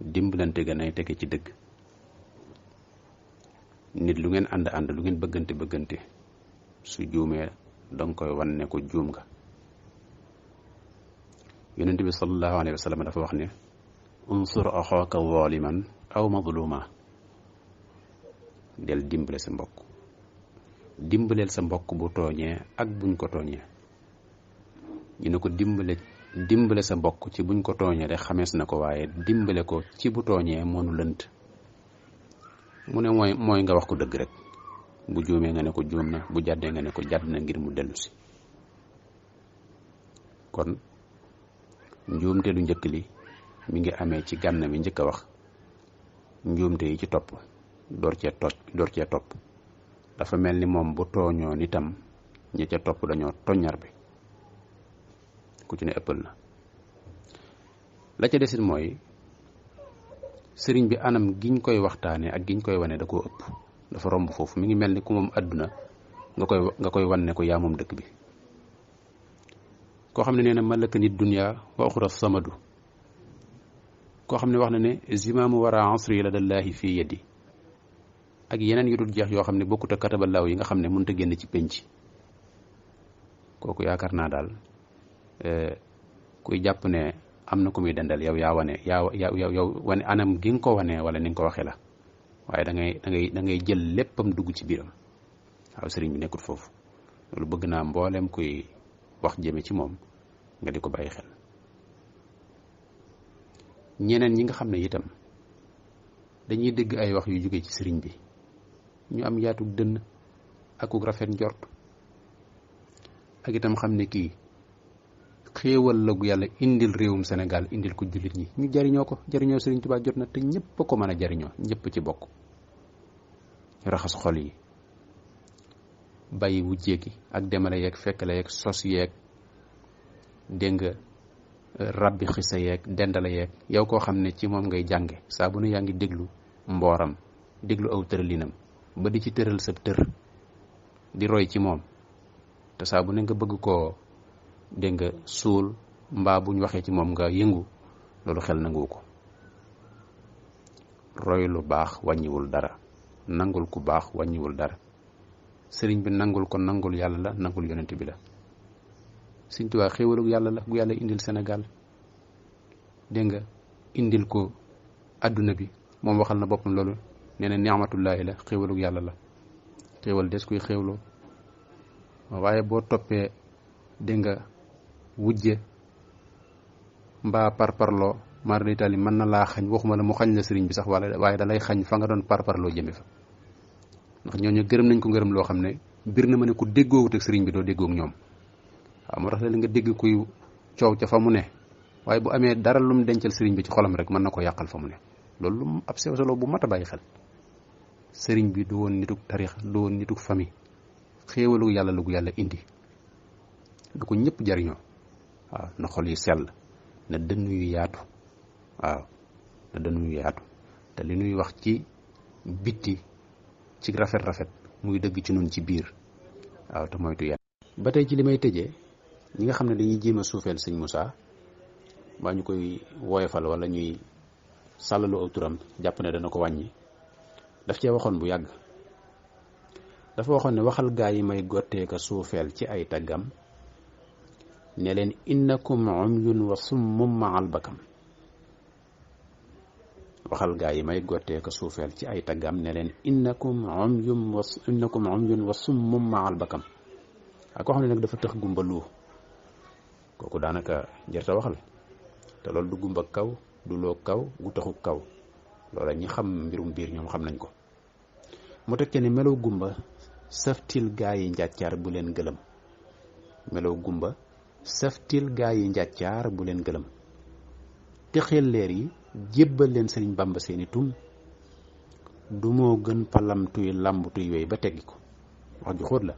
dimbalante ga nay tege ci dëgg nit lu ngeen ànd lu ngeen bëggante su juumee danga koy wan ne ko juum nga yonent bi sallallahu alayhi wa sallam dafa wax ne unsur axaaka zaliman aw mazluma del dimbale sa mbokk dimbaleel sa mbokk bu tooñee ak buñ ko tooñee ñu ne ko dimbale sa mbokk ci buñ ko tooñee de xamees na ko waaye dimbale ko ci bu tooñee moonu lënt mu ne mooy nga wax ko dëgg rek bu juumee nga ne ko juum na bu jàddee nga ne ko jàdd na ngir mu dellu si kon njuumte lu njëkk li mi ngi amee ci gànn mi njëkk a wax njuumte yi ci topp door cee topp dafa mel ni moom bu tooñoon itam ñi ca topp dañoo toññar bi ku ci ne ëppal na la ca desit mooy sëriñ bi anam giñ koy waxtaane ak giñ koy wane da koo ëpp dafa romb foofu mi ngi mel ni ku moom àdduna nga koy wan ne ko yaa moom dëkk bi koo xam ne nee na malaka nit dunya wa uxra samadu koo xam ne wax na ne zimaamu wara asri la dallaahi fii yeddi ak yeneen yu dul jeex yoo xam ne bokkut ak kataballaaw yi nga xam ne mënut a génn ci penc kooku yaakaar naa daal kuy jàpp ne am na ku muy dendal yow yaa wane anam gi nga ko wane wala ni nga ko waxee la waaye da ngay jël léppam dugg ci biiram waaw sëriñ bi nekkut foofu loolu bëgg naa mboolem kuy wax jëme ci moom nga di ko bàyyi xel. ñeneen ñi nga xam ne itam dañuy dégg ay wax yu jóge ci sëriñ bi ñu am yaatu dënn akuk rafet njort ak itam xam ne kii xéewal la gu yàlla indil réewum Sénégal indil ko jullit ñi ñu jariñoo ko. jariñoo Sëriñ Tuubaa jot na te ñëpp a ko mën a jariñoo, ñëpp ci bokk. raxas xol yi, bàyyi wujjee gi ak demale yeeg fekkale yeeg sos yeeg dégg nga rabbi xisa yeeg dendale yeeg yow koo xam ne ci moom ngay jànge saa bu ne yaa ngi déglu mbooram, déglu aw tëralinam ba di ci tëral sa tër di roy ci moom, te saa bu ne nga bëgg koo dégg nga suul mbaa buñ waxee ci moom nga yëngu, loolu xel nanguwu ko. roy lu baax wàññiwul dara, nangul ku baax wàññiwul dara. sëriñ bi nangul ko nangul yàlla la, nangul yonent bi la. Sëriñ Tuubaa xéewalug yàlla la gu yàlla indil Sénégal dégg nga indil ko adduna bi. moom waxal na boppam loolu, nee na ni'matullaahi la, xéewalug yàlla la. xéewal des koy xéewloo, waaye boo toppee dégg nga wujje mbaa parparloo maar d'Italie mën na laa xañ, waxuma la mu xañ la sëriñ bi sax waaye da lay xañ fa nga doon parparloo jëme fa. ndax ñooñu gërëm nañ ko ngërëm loo xam ne bir na ma ne ku déggoowut ak sëriñ bi doo déggoog ñoom. waaw moo tax la nga dégg kuy coow ca fa mu ne, waaye bu amee dara lu mu dencal sëriñ bi ci xolam rek mën na ko yàqal fa mu ne. loolu lu ab sew solo bu mat a bàyyi xel. sëriñ bi du woon nituk tarix, du woon nituk famille, xéewalu yàlla lu gu yàlla indi du ko ñëpp jariñoo. waaw na xol yi sell, na dënn yu yaatu. waaw na dënn yu yaatu te li nuy wax ci bitti ci rafet muy dëgg ci nun ci biir. waaw te moytu yàlla. ba tey ci li may tëjee, ñi nga xam ne dañuy jéem a suufeel sëñ Moussa mbaa ñu koy woyofal wala ñuy sàllalu aw turam jàpp ne dana ko wàññi, daf cee waxoon bu yàgg. dafa waxoon ne waxal gaa yi may gottee ka suufeel ci ay taggam ne leen innakum umyun wa summum ma'al bakam. waxal gaa yi may gottee ka suufeel ci ay taggam ne leen innakum umyun wa summum ma'al bakam. ak koo xam ne nag dafa tëx gumba lu kooku daanaka jërta waxal, te loolu du gumba kaw du loo kaw gu taxu kaw. loola ñi xam mbirum biir ñoom xam nañ ko. mu teg ne melow gumba saftil gaa yi njàccaar bu leen gëlëm. melow gumba saftil gaa yi njàccaar bu leen gëlëm. te xel leer yi jébbal leen sëriñ Bàmba seeni tum du moo gën palam tuy làmb tuy wey ba teggi ko. wax ju xóot la.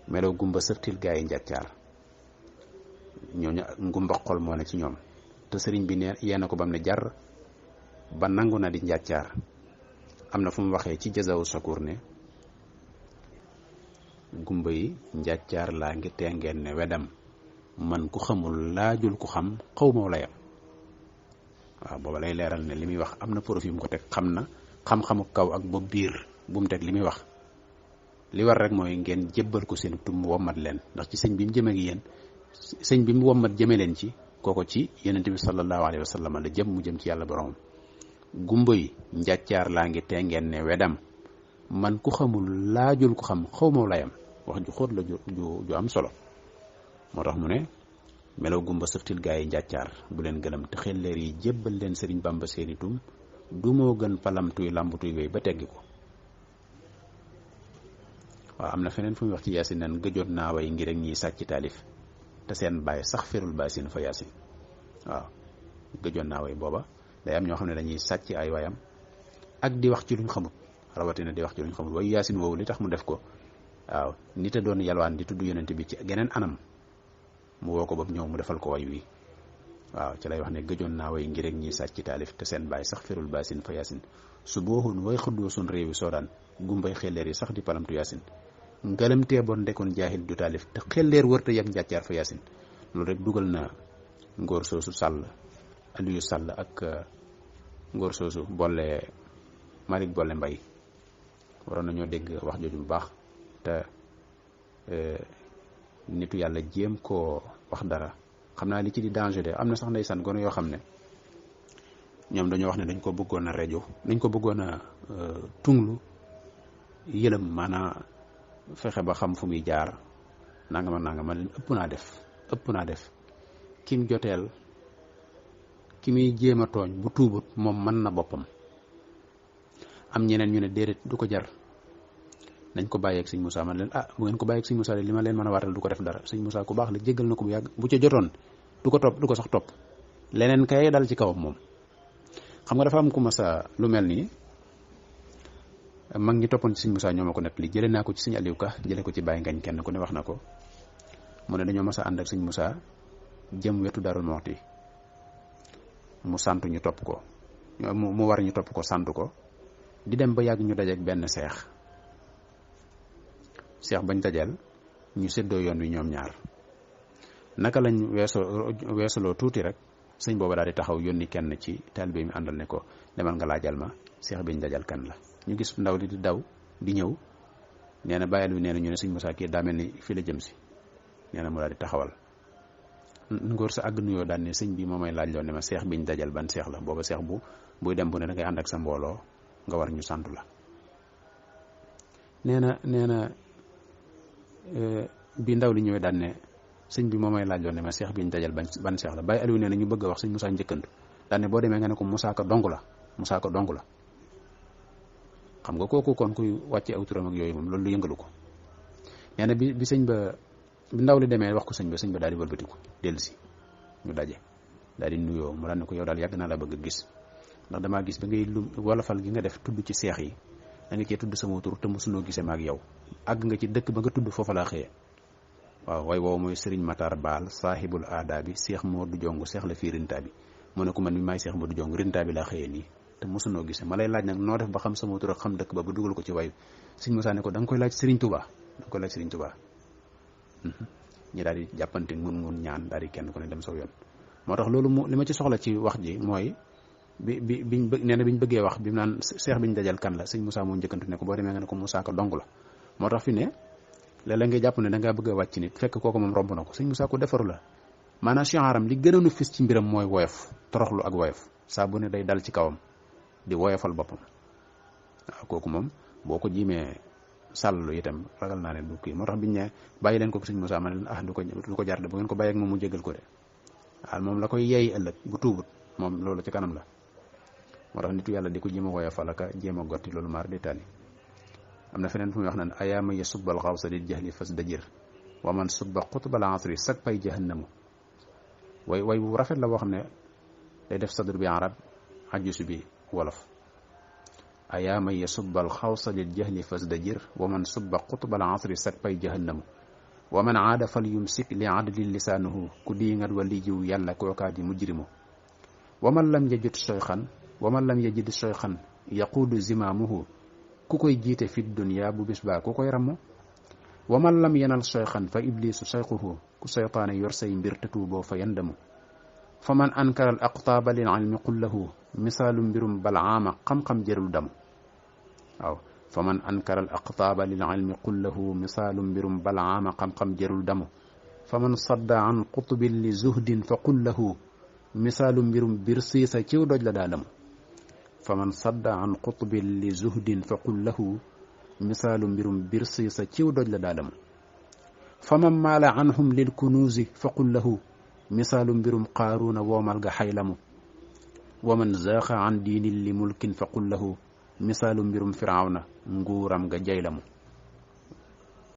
melow gumba saftil gaa yi njàccaar, ñooñu ngumba xol moo ne ci ñoom, te sëriñ bi ne yee na ko bam ne jar ba nangu na di njàccaar. am na fu mu waxee ci jazawu sakur ne gumba yi njàccaar laa ngi tee ngeen ne wedam man ku xamul laajul ku xam xaw ma layam. waaw booba lay leeral ne li muy wax am na profil mu ko teg, xam na xam-xamu kaw ak bopp biir bu mu teg li muy wax. li war rek mooy ngeen jébbal ko seen tum wommat leen, ndax ci sëñ bi mu jëmee ak yéen, sëñ bi mu wommat jëme leen ci kooko ci yonent bi sallallahu alayhi wa sallam la jëm, mu jëm ci yàlla boromam. gumba yi njàccaar laa ngi tee ngeen ne wedam man ku xamul laajul ku xam xaw ma layam. wax ju xóot la ju am solo. moo tax mu ne melaw gumba sëftil gaa yi njàccaar bu leen gëlëm te xel leer yi jébbal leen sëriñ Bàmba seeni tum du moo gën palamtuy làmbutuy wéy ba teggi ko. waaw am na feneen fu muy wax ci yaasin nan gëjoon naa way ngir ak ñiy sàcc taalif te seen bàyyi sax ferul baasin fa yaasin. waaw gëjoon naa way booba day am ñoo xam ne dañuy sàcc ay wayam ak di wax ci luñ xamut, rawatina di wax ci luñ xamut. waaye yaasin woowu li tax mu def ko, waaw nit a doon yalwaan di tudd yonent bi ci geneen anam mu woo ko ba ñëw mu defal ko way wi. waaw ci lay wax ne gëjoon naa way ngir ak ñiy sàcc taalif te seen bàyyi sax ferul baasin fa yaasin su booxun way xuddoo sun réewi soodaan gumbay xelleer yi sax di palamtu yaasin ngalamtee bon ndekoon jaahil du taalif te xelleer wërta yam njàccaar fa yaasin. loolu rek dugal na ngóor soosu Sall, Aliou Sall ak ngóor soosu boole Malick Bolle Mbay waroon nañoo dégg wax jooju bu baax te nitu yàlla jéem koo wax dara. xam naa li ci di danger de am na sax ndeysaan gone yoo xam ne ñoom dañoo wax ne dañ ko bëggoon a rejo, dañ ko bëggoon a tunglu yëlëm, maanaa fexe ba xam fu muy jaar nangama leen ëpp naa def kim joteel ki muy jéem a tooñ bu tuubut moom mën na boppam. am ñeneen ñu ne déedéet du ko jar nañ ko bàyyeeg sëñ Moussa man leen bu ngeen ko bàyyeeg sëñ Moussa li ma leen mën a waatal du ko def dara sëñ Moussa ku baax la jéggal na ko bu yàgg bu ca jotoon du ko sax topp leneen kay dal ci kawam moom. xam nga dafa am ku masa lu mel nii mag ñi toppoon ci sëñ Moussa ñoo ma ko nekk li jëlee naa ko ci sëñ Aliou Ka jëlee ko ci Baye Ngañ kenn ku ne wax na ko mu ne dañoo masa ànd ak sëñ Moussa jëm wetu Darou Mouhty mu sant ñu topp ko mu war ñu topp ko sant ko di dem ba yàgg ñu dajeek benn seex bañ dajeel ñu séddoo yoon wi ñoom ñaar naka lañ weesaloo tuuti rek sëñ booba daal di taxaw yónni kenn ci taalibe mi àndal ne ko demal nga laajal ma seex biñ dajal kan la. ñu gis ndaw li di daw di ñëw nee na bàyyil wi nee na ñu ne sëñ Moussa kii daa mel ni fi la jëm si nee na mu daal di taxawal ngóor sa àgg nuyoo daan ne sëñ bi moo may laaj loo ne ma seex biñ dajal ban seex la booba seex buy dem bu ne da ngay ànd ak sa mbooloo nga war ñu sant la. nee na bi ndaw li ñëwee daan ne sëñ bi moo may laaj loo ne ma seex biñ dajal ban seex la bàyyi Aliou nee na ñu bëgg a wax sëñ Moussa njëkkantu daan ne boo demee nga ne ko Moussa ko dong la xam nga kooku kon kuy wàcce aw turam ak yooyu moom loolu lu yëngalu ko. nee na bi sëñ ba bi ndaw li demee wax ko sëñ ba daal di wëlbatiku dellusi ñu daje daal di nuyoo mu daan ne ko yow daal yàgg naa la bëgg a gis ndax damaa gis ba ngay wolofal gi nga def tudd ci seex yi da nga cee tudd sama tur te mosunoo gisee ma ak yow àgg nga ci dëkk ba nga tudd foofa laa xëyee. waaw way woowu mooy Serigne Matar Baal saahibul aada bi seex Modou Jong seex la fii rinta bi mu ne ko man mi maay seex Modou Jong rinta bi laa xëyee nii te mosunoo gisee ma lay laaj nag noo def ba xam sama tur ak xam dëkk ba dugal ko ci wayu sëñ Moussa ne ko da nga koy laaj Serigne Touba ñi daal di jàppante ngun ñaan daal di kenn ku ne dem saw yoon. moo tax loolu li ma ci soxla ci wax ji mooy biñ bëggee wax bi mu naan seex biñ dajal kan la sëñ Moussa moo njëkkantu ne ko boo demee nga ne ko Moussa ko dong la. moo tax fi ne léeg-léeg ngay jàpp ne da ngaa bëgg a wàcc nit fekk kooku moom romb na ko sëñ Moussa ko defaru la maanaam chiaram li gënoon a fis ci mbiram mooy woyof toroxlu ak woyof saa bu ne day dal ci kawam di woyofal boppam. waaw kooku moom boo ko jiimee sàllalu itam ragal naa ne du kii moo tax biñ ne bàyyi leen ko sëñ Moussa ma ne leen du ko jar de bu ngeen ko bàyyi ak moom mu jégal ko de waaw moom la koy yeey ëllëg bu tuubut moom loolu ci kanam la. moo tax nitu yàlla di ko jéem a woyofal ak jéem a gotti loolu maar di tali. am na feneen fu muy wax naan ayaama ya subbal xawsa lil jahli fas dajir wa man subba xutbal asri sag pay jahannamu way bu rafet la boo xam ne day def sadr bi arab ajjusi bi wolof. ayaama ya subbal xawsa lil jahli fas dajir wa man subba xutbal asri sag pay jahannamu wa man aada fal yumsik li adli lisaanuhu ku diingat wa lijiw yàlla kookaa di mujrimu wa man lam yajid soyxan yaquudu zimaamuhu ku koy jiite fi dunya bu bis baa ku koy ramu wa man lam yanal soyxan fa iblisu sayquhu ku seytaane yor say mbir te tuuboo fa yandamu fa man ankara al aqtaaba lil ilmi qul lahu misaalu mbirum balaama xam-xam jërul damu waaw fa man ankara al aqtaaba lil ilmi qul lahu misaalu mbirum balaama xam-xam jërul damu fa man sadda an qutbin li zuhdin fa qul lahu misaalu mbirum bir siisa ciw doj la daa damu fa man sadda an qutbin li zuhdin fa qul lahu misaalu mbirum bir siisa ciw doj la daa damu fa man maala anhum lil kunuuzi fa qul lahu misaalu mbirum qaaruuna woomal ga xaylamu wa man zaaqa an diinin li mulkin fa qul lahu misaalu mbirum firawna nguuram ga jaylamu